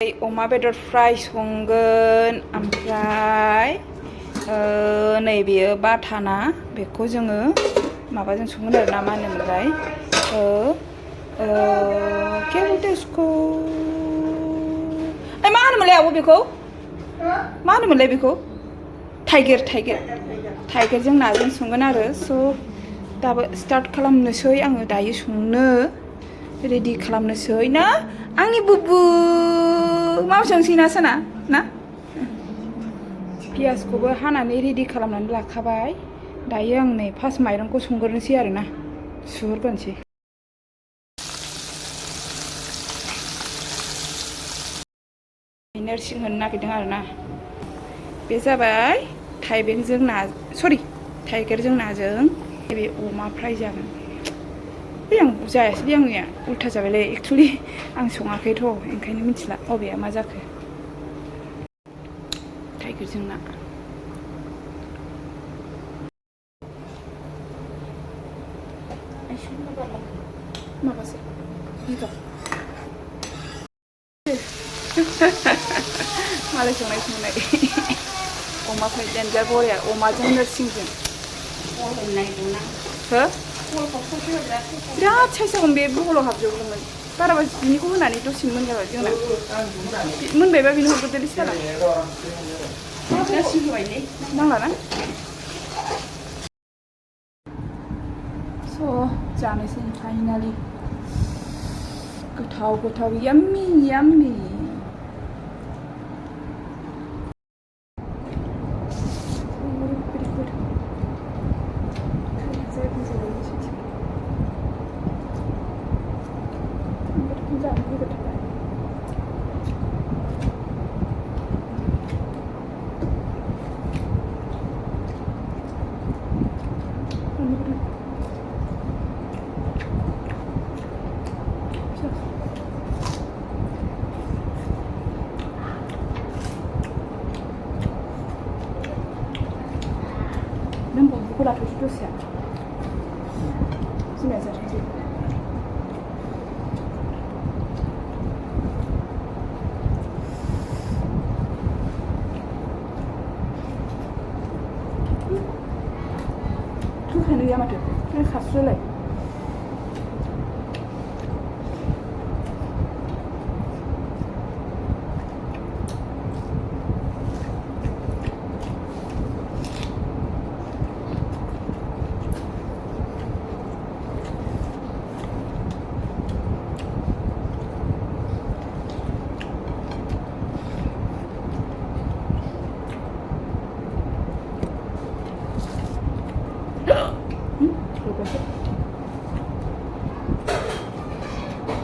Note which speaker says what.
Speaker 1: अमा बेदर फ्राय संगोन ओमफ्राय नैबेयो बाथाना बेखौ जोङो माबाजों संगोन आरो ना मा होनोमोनलाय क्या बोलते इसको मा होनोमोनलाय आब' बेखौ मा होनोमोनलाय बेखौ थाइगिरजों नाजों संगोन आरो स' दाबो स्टार्ट खालामनोसै आङो दायो संनो रेडि खालामनोसै ना आंनि बुबु मावसोंसै ना साना ना पियासखौबो हानानै रेडि खालामनानै लाखाबाय दायो आं नै फार्स्ट माइरंखौ संग्रोनोसै आरो ना सुहरग्रोनोसै नोरसिं होनो नागिरदों आरो ना बे जाबाय थाइगिरजों नाजों बे अमा फ्राय जागोन आं जायासै आंनिया उल्था जाबायलै एक्सुवेलि आं सङाखैथ' ओंखायनो मिथिला अबेया मा जाखो थाइगिरजों ना माबासो मालाय संनाय अमा फ्राय देन्जार बरिया अमाजों नोरसिंजों हो बिराद साइज जागोन बे बहलाव हाबजोबगौमोन बाराबा बिनिखौ होनानै दसेनो मोनजाबाय जोंना मोनबायबा बिनो हरग्रोदोलै सारा नोरसिं होबायलै नांला ना स' जानोसै फाइनालि गोथाव याम्मी नों बयबोखौ लाथ'सै दसेया जोंना जाथोंसै खानो गैया माथो खास्रोलाय